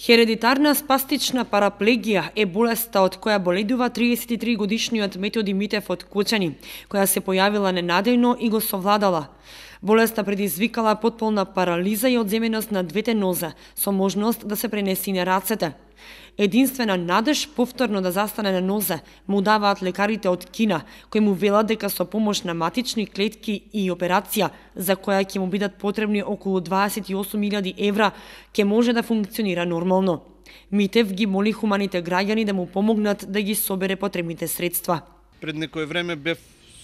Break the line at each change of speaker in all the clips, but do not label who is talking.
Хередитарна спастична параплегија е болеста од која боледува 33-годишниот Методи Митев од Кочани, која се појавила ненадејно и го совладала. Болеста предизвикала потполна парализа и одземеност на двете нозе, со можност да се пренеси на рацете. Единствена надеж повторно да застане на нозе му даваат лекарите од Кина, кои му велат дека со помош на матични клетки и операција, за која ќе му бидат потребни околу 28.000 евра, ќе може да функционира нормално. Митев ги моли хуманите граѓани да му помогнат да ги собере потребните средства.
Пред некој време бев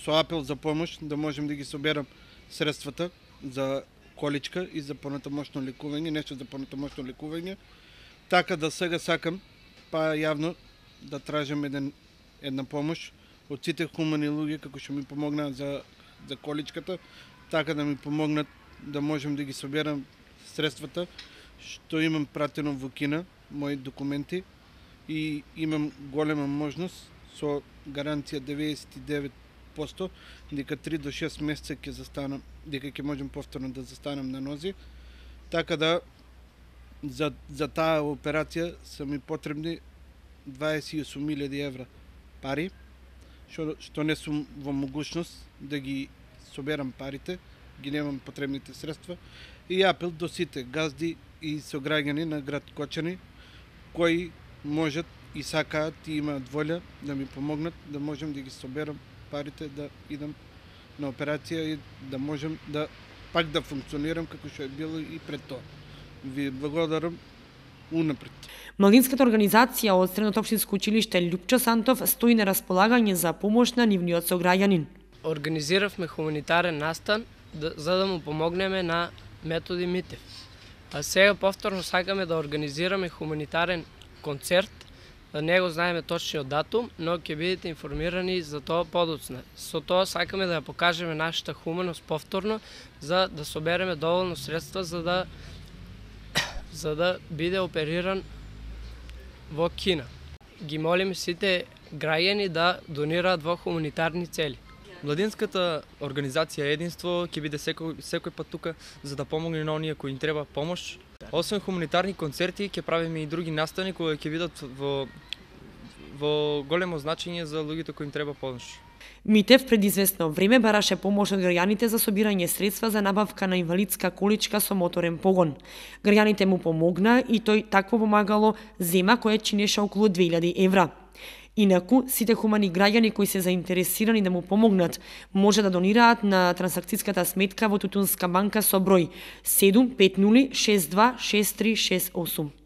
со апел за помош да можем да ги соберам средствата за количка и за понатамошно лекување, нешто за понатамошно лекување. Така да сега сакам, па јавно, да тражам една помош од сите хумани луѓе како што ми помогнаат за количката, така да ми помогнат да можем да ги соберам средствата, што имам пратено во Кина, мои документи, и имам голема можност со гаранција 99% дека 3 до 6 месеца ќе застанам, дека ќе можем повторно да застанам на нози, така да за таа операција се ми потребни 28.000 евра пари, што не сум во могуćност да ги соберам парите, ги немам потребните средства, и апел до сите газди и сограѓани на град Кочани, кои можат и сакаат и имаат волја да ми помогнат, да можем да ги соберам парите, да идам на операција и да можем да пак да функционирам како што е било и пред тоа. Ви благодарам унапред.
Младинската организација од Средното општинско училиште Љупчо Сантов стои на располагање за помош на нивниот сограѓанин.
Организиравме хуманитарен настан за да му помогнеме на Методи Митев. А сега повторно сакаме да организираме хуманитарен концерт. Не го знаеме точниот датум, но ќе бидете информирани за тоа подоцна. Со тоа сакаме да ја покажеме нашата хуманост повторно, за да собереме доволно средства за да биде опериран во Кина. Ги молиме сите граѓани да донираат во хуманитарни цели.
Младинската организација Единство ќе биде секој пат тука за да помогне на оние кои им треба помош. Освен хуманитарни концерти, ќе правиме и други настани кои ќе бидат во големо значење за луѓето кои им треба помош.
Митев пред известно време бараше помош од граѓаните за собирање средства за набавка на инвалидска количка со моторен погон. Граѓаните му помогна и тој такво помагало зема која чинеше околу 2.000 евра. Инаку, сите хумани граѓани кои се заинтересирани да му помогнат, може да донираат на трансакцијската сметка во Тутунска банка со број 750626368.